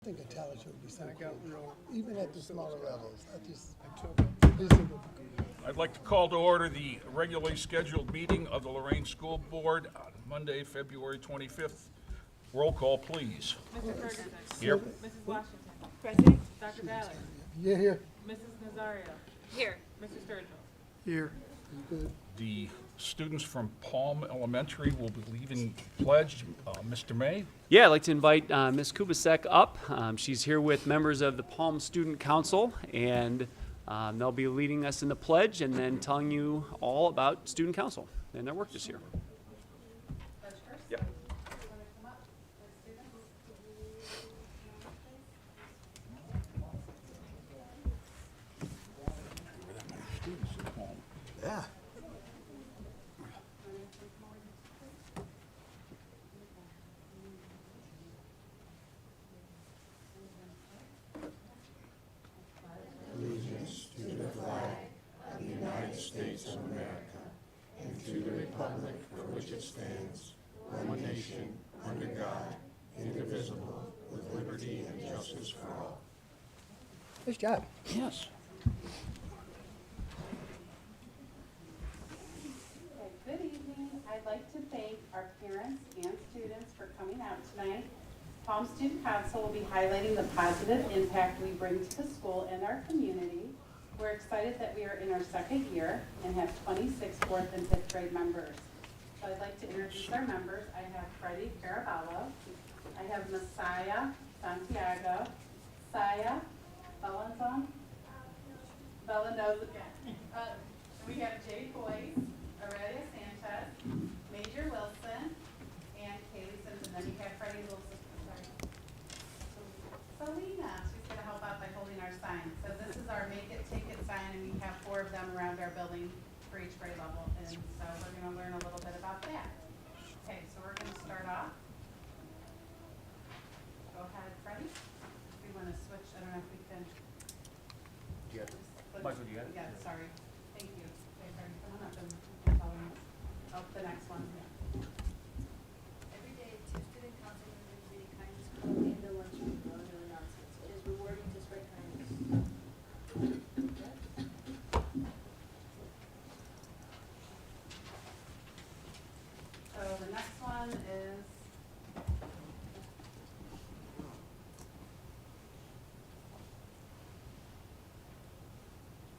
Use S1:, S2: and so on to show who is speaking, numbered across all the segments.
S1: I think a talent show would be so
S2: I got
S1: cool,
S2: real.
S1: even at the smaller levels. I just
S2: Until
S1: think it would be cool.
S3: I'd like to call to order the regularly scheduled meeting of the Lorain School Board on Monday, February 25th. Roll call, please.
S4: Mr. Ferguson.
S3: Here.
S4: Mrs. Washington. Present. Dr. Ballard.
S1: Yeah, here.
S4: Mrs. Nazario. Here. Mr. Sturgill.
S2: here.
S1: You good?
S3: The students from Palm Elementary will be leaving pledge. Mr. May?
S5: Yeah, I'd like to invite Ms. Kubasek up. She's here with members of the Palm Student Council, and they'll be leading us in the pledge and then telling you all about Student Council and their work this year. Yep.
S1: Yeah. Nice job.
S3: Yes.
S6: Okay, good evening. I'd like to thank our parents and students for coming out tonight. Palm Student Council will be highlighting the positive impact we bring to the school and our community. We're excited that we are in our second year and have 26 fourth and fifth grade members. So I'd like to introduce our members. I have Freddie Caraballo. I have Messiah Santiago. Saya Bellandoza. We have Jay Boyce, Aurelia Sanchez, Major Wilson, and Kaylee Simpson. Then you have Freddie's little sister, sorry. Selena, she's gonna help out by holding our sign. So this is our Make It, Take It sign, and we have 4 of them around our building for each grade level. And so we're gonna learn a little bit about that. Okay, so we're gonna start off. Go ahead, Freddie. We wanna switch, I don't know if we can.
S5: Might as well you got it.
S6: Yeah, sorry. Thank you. Okay, Freddie, come on up and follow us. Oh, the next one, yeah.
S7: Every day, 2 student council members read a kindness quote in the lunchroom or other announcements. It is rewarding to spread kindness.
S6: So the next one is.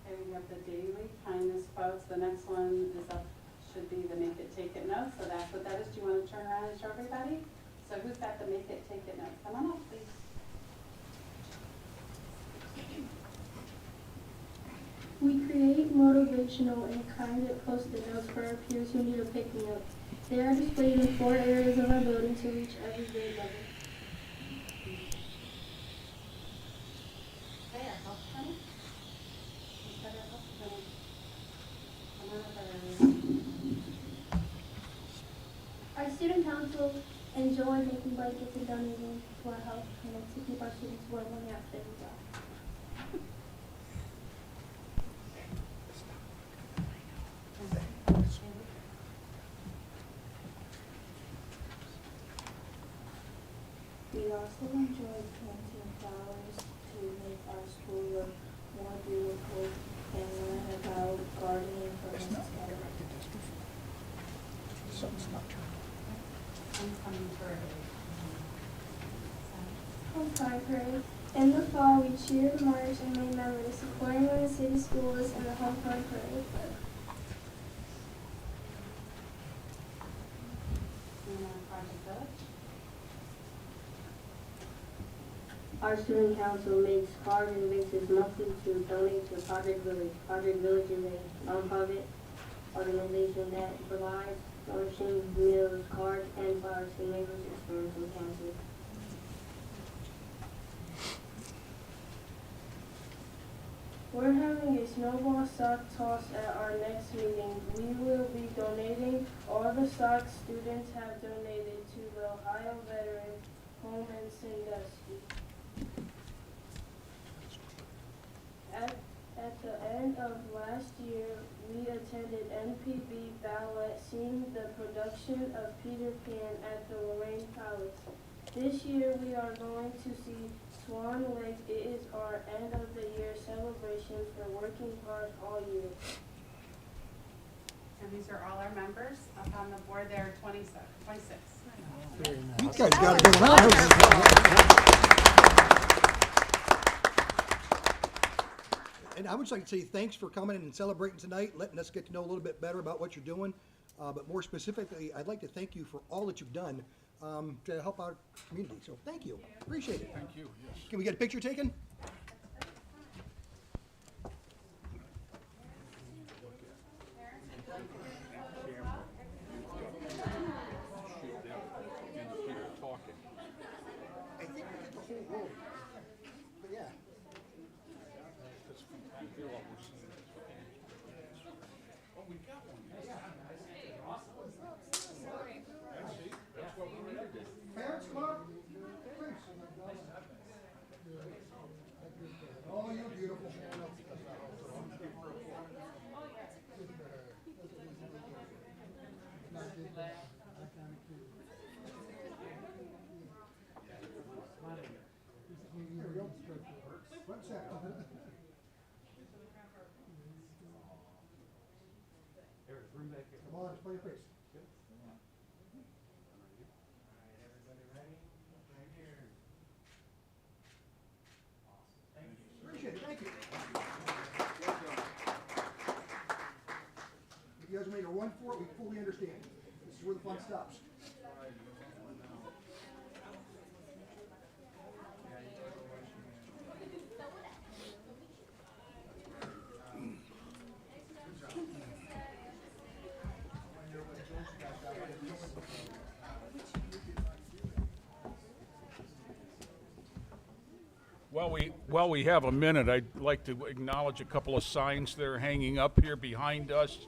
S6: Okay, we have the daily kindness quotes. The next one is up, should be the Make It, Take It notes. So that's what that is. Do you want to turn around and show everybody? So who's got the Make It, Take It notes? Come on up, please.
S8: We create motivational and kind post-it notes for our peers who need a pick-me-up. They are displayed in 4 areas of our building to reach every grade level.
S6: Hey, our health center? Who's got our health center? Come on up, everybody.
S8: Our student council enjoy making blankets and donating to our health clinic to keep our students warm when they're out job. We also enjoy planting flowers to make our school look more beautiful and learn about gardening from
S1: It's
S8: the
S1: not
S8: start.
S1: what I did this before. Something's not turning.
S6: Homecoming parade.
S8: Homecoming parade. In the fall, we cheered, marched, and made memories, supporting the city schools in the homecoming parade.
S6: And Project Village.
S8: Our student council makes cards and mixes monthly to donate to Project Village. Project Village is a nonprofit organization that provides nourishing meals, cards, and flowers to neighbors experiencing cancer. We're having a snowball sock toss at our next meeting. We will be donating all the socks students have donated to the Ohio Veterans Home in Sandusky. At the end of last year, we attended NPB Ballet, seeing the production of Peter Pan at the Lorain Palace. This year, we are going to see Swan Lake, it is our end of the year celebration for working hard all year.
S6: And these are all our members. Up on the board, there are 26.
S1: You guys got it going on. And I would just like to say thanks for coming in and celebrating tonight, letting us get to know a little bit better about what you're doing. But more specifically, I'd like to thank you for all that you've done to help our community. So thank you. Appreciate it.
S3: Thank you, yes.
S1: Can we get a picture taken? I think we did the whole room. But yeah. Parents, come on. Oh, you're beautiful. One second. Come on, display your face. Appreciate it, thank you. If you guys made a run for it, we fully understand. This is where the fun stops.
S3: While we have a minute, I'd like to acknowledge a couple of signs that are hanging up here behind us.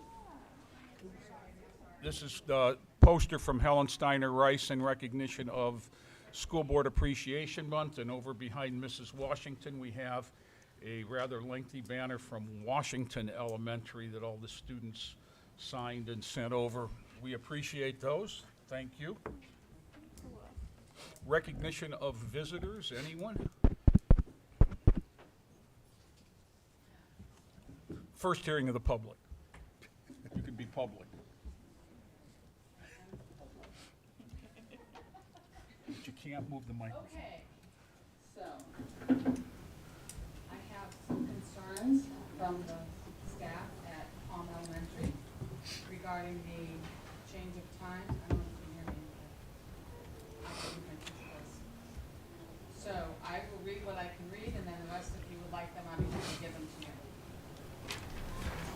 S3: This is the poster from Helen Steiner Rice in recognition of School Board Appreciation Month, and over behind Mrs. Washington, we have a rather lengthy banner from Washington Elementary that all the students signed and sent over. We appreciate those. Thank you. Recognition of visitors, anyone? First hearing of the public. You can be public. But you can't move the microphone.
S6: Okay, so I have some concerns from the staff at Palm Elementary regarding the change of time. I don't know if you can hear me. I can read my teacher voice. So I will read what I can read, and then the rest, if you would like them, I'll be happy to give them to you.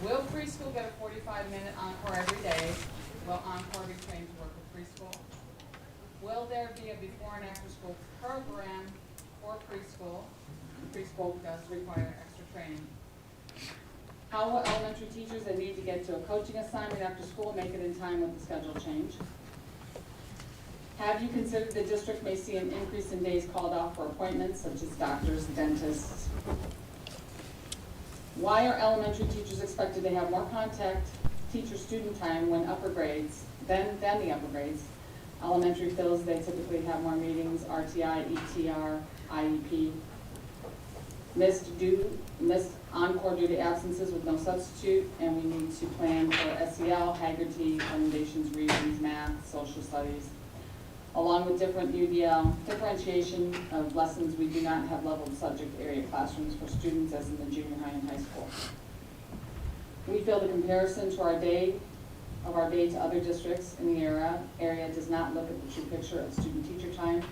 S6: Will preschool get a 45-minute encore every day? Will encore be trained to work with preschool? Will there be a before and after school program for preschool? Preschool does require extra training. How will elementary teachers that need to get to a coaching assignment after school make it in time with the schedule change? Have you considered the district may see an increase in days called off for appointments such as doctors, dentists? Why are elementary teachers expected to have more contact teacher-student time when upper grades, than the upper grades? Elementary feels they typically have more meetings, RTI, ETR, IEP. Missed encore due to absences with no substitute, and we need to plan for SEL, Haggerty, recommendations, readings, math, social studies. Along with different UDL, differentiation of lessons, we do not have leveled subject area classrooms for students as in the junior high and high school. We feel the comparison to our day to other districts in the area does not look at the true picture of student-teacher time.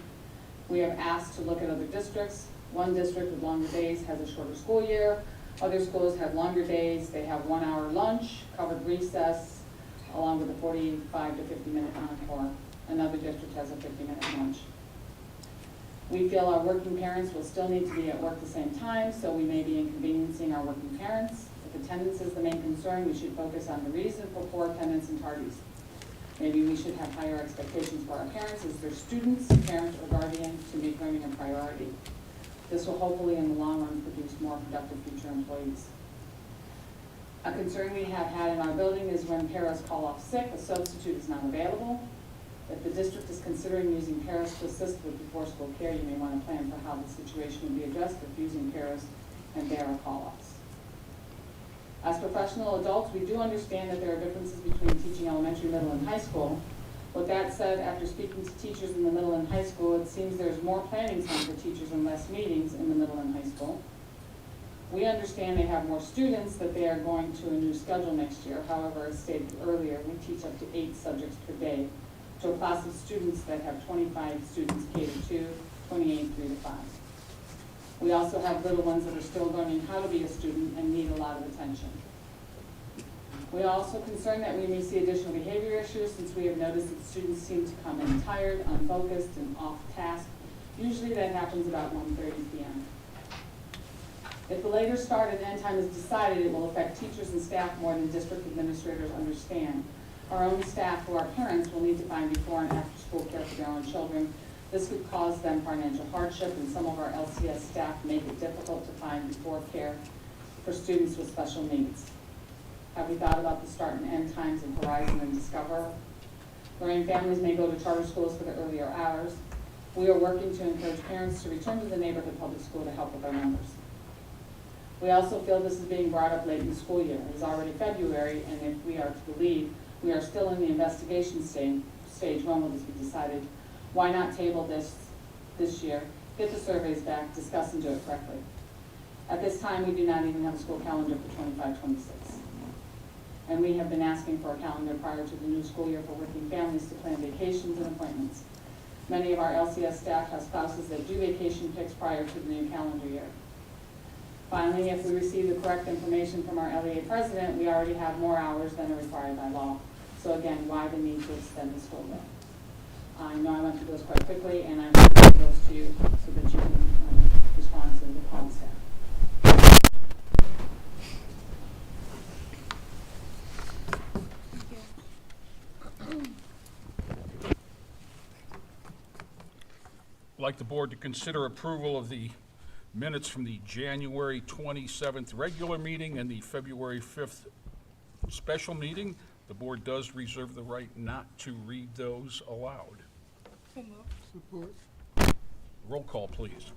S6: We have asked to look at other districts. One district with longer days has a shorter school year. Other schools have longer days. They have 1 hour lunch, covered recess, along with a 45 to 50-minute encore. Another district has a 50-minute lunch. We feel our working parents will still need to be at work at the same time, so we may be inconveniencing our working parents. If attendance is the main concern, we should focus on the reason for poor attendance and tardies. Maybe we should have higher expectations for our parents as their students, parents, or guardians to make learning a priority. This will hopefully in the long run produce more productive future employees. A concern we have had in our building is when paras call off sick, a substitute is not available. If the district is considering using paras to assist with before-school care, you may want to plan for how the situation would be addressed if using paras and there are call-offs. As professional adults, we do understand that there are differences between teaching elementary, middle, and high school. With that said, after speaking to teachers in the middle and high school, it seems there's more planning time for teachers and less meetings in the middle and high school. We understand they have more students, that they are going to a new schedule next year. However, as stated earlier, we teach up to 8 subjects per day to a class of students that have 25 students K-2, 28 3 to 5. We also have little ones that are still learning how to be a student and need a lot of attention. We are also concerned that we may see additional behavior issues, since we have noticed that students seem to come in tired, unfocused, and off task. Usually that happens about 1:30 p.m. If the later start and end time is decided, it will affect teachers and staff more than district administrators understand. Our own staff, who are parents, will need to find before and after school care for their own children. This could cause them financial hardship, and some of our LCS staff make it difficult to find before care for students with special needs. Have we thought about the start and end times in Horizon and Discover? Lorain families may go to charter schools for the earlier hours. We are working to encourage parents to return to the neighborhood public school to help with our numbers. We also feel this is being brought up late in the school year. It is already February, and if we are to believe, we are still in the investigation stage. When will this be decided? Why not table this year, get the surveys back, discuss and do it correctly? At this time, we do not even have a school calendar for 25-26. And we have been asking for a calendar prior to the new school year for working families to plan vacations and appointments. Many of our LCS staff have spouses that do vacation picks prior to the new calendar year. Finally, if we receive the correct information from our LEA president, we already have more hours than are required by law. So again, why the need to extend the school day? I know I went through those quite quickly, and I'm going to give those to you so that you can respond to the call staff.
S3: I'd like the board to consider approval of the minutes from the January 27th regular meeting and the February 5th special meeting. The board does reserve the right not to read those aloud.
S2: Support.
S3: Roll call, please.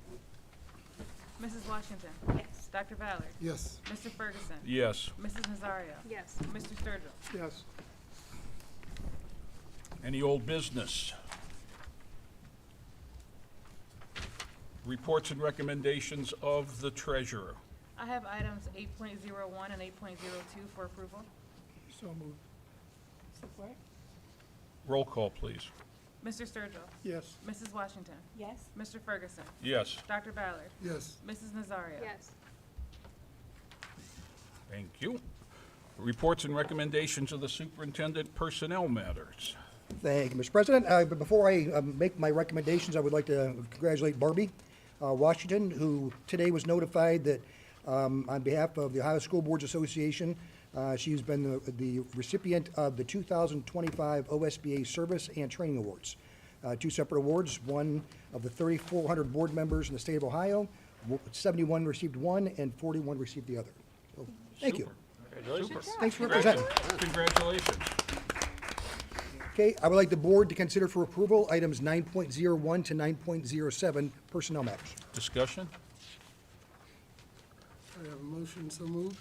S4: Mrs. Washington.
S7: Yes.
S4: Dr. Ballard.
S2: Yes.
S4: Mr. Ferguson.
S3: Yes.
S4: Mrs. Nazario.
S7: Yes.
S4: Mr. Sturgill.
S2: Yes.
S3: Any old business? Reports and recommendations of the treasurer.
S4: I have items 8.01 and 8.02 for approval.
S2: So moved.
S7: Support.
S3: Roll call, please.
S4: Mr. Sturgill.
S2: Yes.
S4: Mrs. Washington.
S7: Yes.
S4: Mr. Ferguson.
S3: Yes.
S4: Dr. Ballard.
S2: Yes.
S4: Mrs. Nazario.
S7: Yes.
S3: Thank you. Reports and recommendations of the superintendent, personnel matters.
S1: Thank you, Mr. President. But before I make my recommendations, I would like to congratulate Barbie Washington, who today was notified that on behalf of the Ohio School Boards Association, she's been the recipient of the 2025 OSBA Service and Training Awards. 2 separate awards, one of the 3,400 board members in the state of Ohio, 71 received one and 41 received the other. So, thank you.
S3: Congratulations.
S1: Thanks for representing.
S3: Congratulations.
S1: Okay, I would like the board to consider for approval items 9.01 to 9.07 personnel matters.
S3: Discussion?
S2: I have a motion, so moved.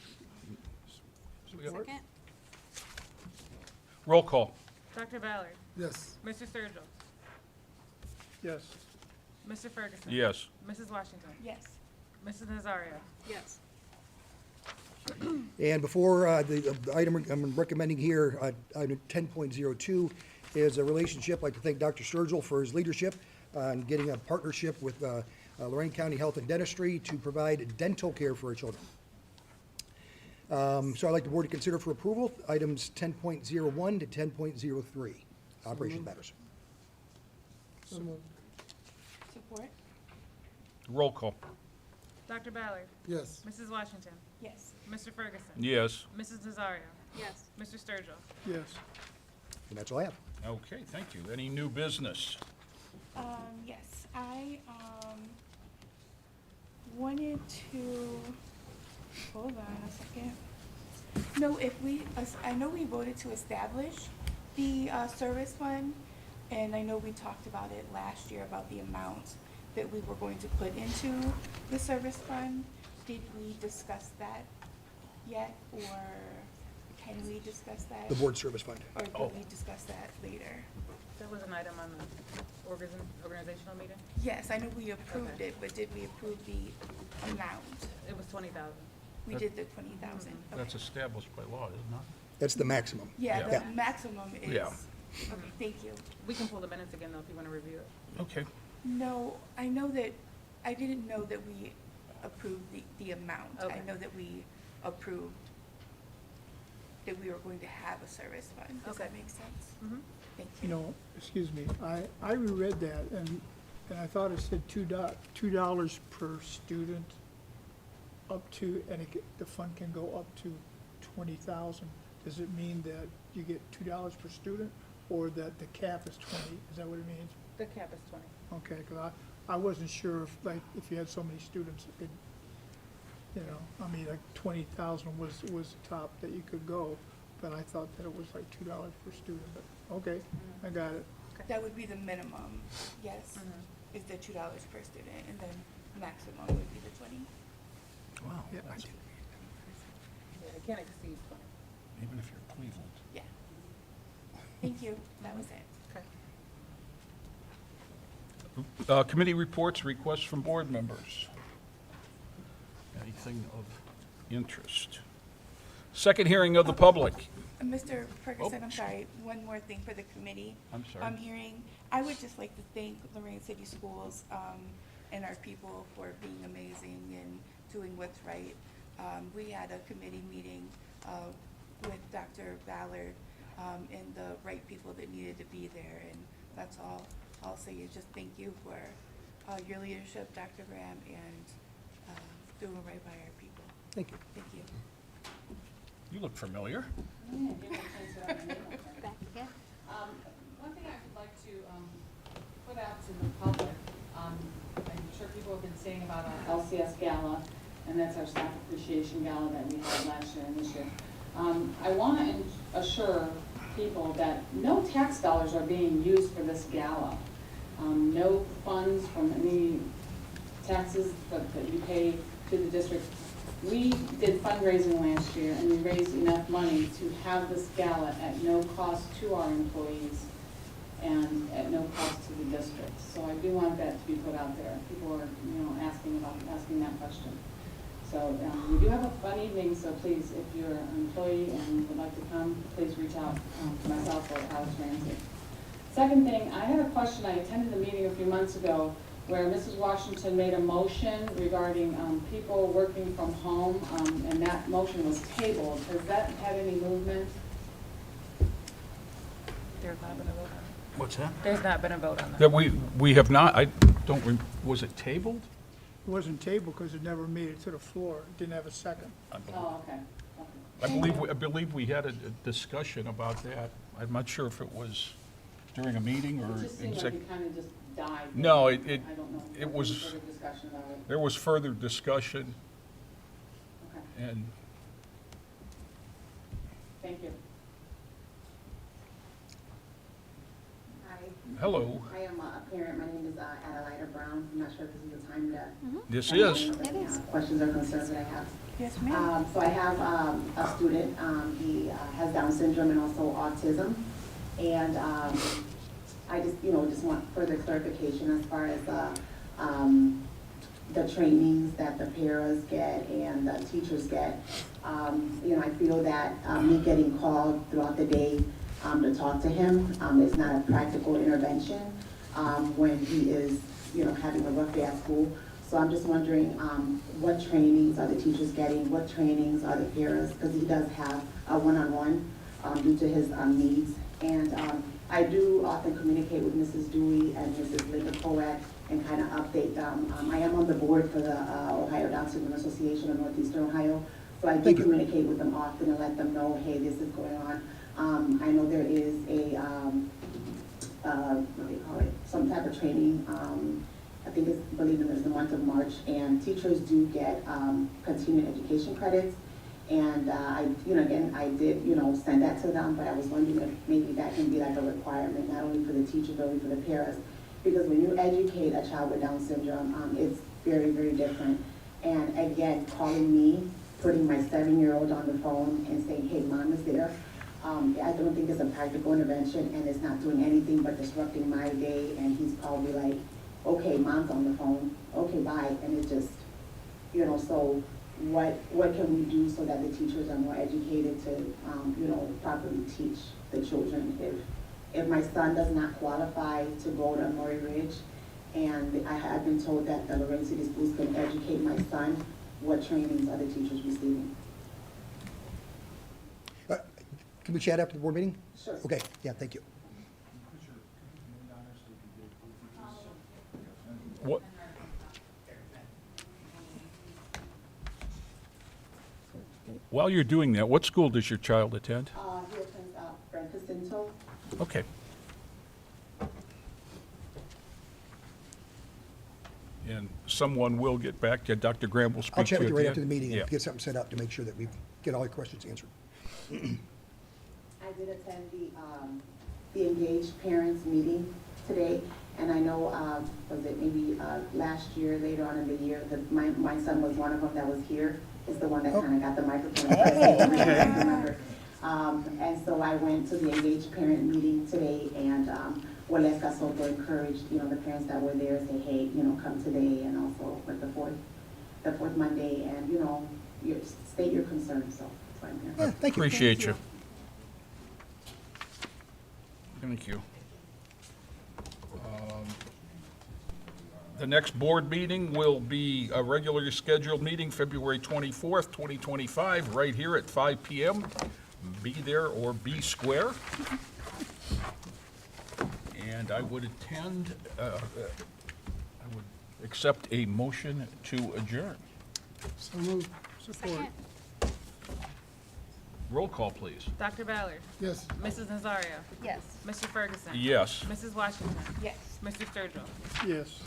S7: Second.
S3: Roll call.
S4: Dr. Ballard.
S2: Yes.
S4: Mr. Sturgill.
S2: Yes.
S4: Mr. Ferguson.
S3: Yes.
S4: Mrs. Washington.
S7: Yes.
S4: Mrs. Nazario.
S7: Yes.
S1: And before the item I'm recommending here, item 10.02, is a relationship. I'd like to thank Dr. Sturgill for his leadership on getting a partnership with Lorain County Health and Dentistry to provide dental care for our children. So I'd like the board to consider for approval items 10.01 to 10.03, operations matters.
S2: So moved.
S7: Support.
S3: Roll call.
S4: Dr. Ballard.
S2: Yes.
S4: Mrs. Washington.
S7: Yes.
S4: Mr. Ferguson.
S3: Yes.
S4: Mrs. Nazario.
S7: Yes.
S4: Mr. Sturgill.
S2: Yes.
S1: And that's all I have.
S3: Okay, thank you. Any new business?
S9: Yes, I wanted to, hold on a second. No, if we, I know we voted to establish the service fund, And I know we talked about it last year about the amount that we were going to put into the service fund. Did we discuss that yet, or can we discuss that?
S1: The board service fund.
S9: Or do we discuss that later?
S4: That was an item on the organizational meeting?
S9: Yes, I know we approved it, but did we approve the amount?
S4: It was 20,000.
S9: We did the 20,000.
S3: That's established by law, isn't it?
S1: That's the maximum.
S9: Yeah,
S3: Yeah.
S9: the maximum is.
S3: Yeah.
S9: Okay, thank you.
S4: We can pull the minutes again, though, if you want to review it.
S3: Okay.
S9: No, I know that, I didn't know that we approved the amount. I
S4: Okay. know
S9: that we approved that we were going to have a service fund. Does that
S4: Okay.
S9: make sense?
S4: Mhm.
S9: Thank
S2: You
S9: you.
S2: know, excuse me, I reread that, and I thought it said $2 per student up to, and the fund can go up to 20,000. Does it mean that you get $2 per student, or that the cap is 20? Is that what it means?
S4: The cap is 20.
S2: Okay, because I wasn't sure if you had so many students, it could, you know, I mean, like 20,000 was the top that you could go, but I thought that it was like $2 per student, but, okay, I got it.
S9: That would be the minimum, yes,
S4: Mhm.
S9: is the $2 per student, and then maximum would be the 20.
S3: Wow.
S2: Yeah,
S3: That's-
S4: Yeah, it can't exceed 20.
S3: Even if you're Cleveland.
S9: Yeah. Thank you. That was it.
S4: Okay.
S3: Committee reports, requests from board members. Anything of interest? Second hearing of the public.
S9: Mr. Ferguson,
S3: Oh,
S9: I'm sorry, one more thing for the committee.
S3: I'm sorry.
S9: I'm hearing, I would just like to thank Lorain City Schools and our people for being amazing and doing what's right. We had a committee meeting with Dr. Ballard and the right people that needed to be there, and that's all I'll say is just thank you for your leadership, Dr. Graham, and doing right by our people.
S1: Thank you.
S9: Thank you.
S3: You look familiar.
S6: One thing I would like to put out to the public, I'm sure people have been saying about our LCS gala, and that's our staff appreciation gala that we had last year and this year. I want to assure people that no tax dollars are being used for this gala. No funds from any taxes that you pay to the district. We did fundraising last year, and we raised enough money to have this gala at no cost to our employees and at no cost to the district. So I do want that to be put out there. People are, asking that question. So we do have a fun evening, so please, if you're an employee and would like to come, please reach out to myself or Alex Ramsey. Second thing, I had a question. I attended the meeting a few months ago where Mrs. Washington made a motion regarding people working from home, and that motion was tabled. Has that had any movement?
S4: There's not been a vote on it.
S3: What's that?
S4: There's not been a vote on that.
S3: That we have not, I don't, was it tabled?
S2: It wasn't tabled because it never made it to the floor. It didn't have a second.
S6: Oh, okay.
S3: I believe we had a discussion about that. I'm not sure if it was during a meeting or.
S6: It just seemed like it kind of just died.
S3: No,
S6: I don't know.
S3: it
S6: There
S3: was-
S6: further discussion about it.
S3: There was further discussion,
S6: Okay,
S3: and
S6: thank you.
S10: Hi.
S3: hello,
S10: I am a parent. My name is Adelaida Brown. I'm not sure if this is the time to.
S3: this is.
S10: Questions or concerns that I have.
S9: Yes, ma'am.
S10: So I have a student. He has Down syndrome and also autism. And I just want further clarification as far as the trainings that the paras get and the teachers get. I feel that me getting called throughout the day to talk to him is not a practical intervention when he is, having a rough day at school. So I'm just wondering what trainings are the teachers getting? What trainings are the paras? Because he does have a one-on-one due to his needs. And I do often communicate with Mrs. Dewey and Mrs. Linda Poet and kind of update them. I am on the board for the Ohio Down Syndrome Association of Northeastern Ohio. So I do
S1: Thank you.
S10: communicate with them often and let them know, hey, this is going on. I know there is a, what do you call it, some type of training. I think it's, believe it is the month of March, and teachers do get continuing education credits. And again, I did, send that to them, but I was wondering if maybe that can be like a requirement, not only for the teachers, but for the parents. Because when you educate a child with Down syndrome, it's very, very different. And again, calling me, putting my 7-year-old on the phone and saying, hey, mom is there. I don't think it's a practical intervention, and it's not doing anything but disrupting my day. And he's probably like, okay, mom's on the phone, okay, bye. And it just, so what can we do so that the teachers are more educated to, properly teach the children? If my son does not qualify to go to Murray Ridge, and I have been told that the Lorain City Schools can educate my son, what trainings are the teachers receiving?
S1: Can we chat after the board meeting?
S10: Sure.
S1: Okay, yeah, thank you.
S3: What, while you're doing that, what school does your child attend?
S10: He attends Francisco.
S3: Okay. And someone will get back to you. Dr. Graham will speak to you
S1: I'll chat with you right
S3: at
S1: after the meeting
S3: Yeah.
S1: and get something set up to make sure that we get all your questions answered.
S10: I did attend the engaged parents meeting today, and I know, was it maybe last year, later on in the year, that my son was one of them that was here, is the one that kind of got the microphone. I remember. And so I went to the engaged parent meeting today, and Waleska Soto encouraged, the parents that were there, say, hey, come today, and also with the fourth Monday, and, state your concerns, so that's why I'm here.
S1: Yeah, thank you.
S3: Appreciate you. Thank you. The next board meeting will be a regularly scheduled meeting, February 24th, 2025, right here at 5 p.m. Be there or be square. And I would accept a motion to adjourn.
S2: So moved. Support.
S3: Roll call, please.
S4: Dr. Ballard.
S2: Yes.
S4: Mrs. Nazario.
S9: Yes.
S4: Mr. Ferguson.
S3: Yes.
S4: Mrs. Washington.
S9: Yes.
S4: Mr. Sturgill.
S2: Yes.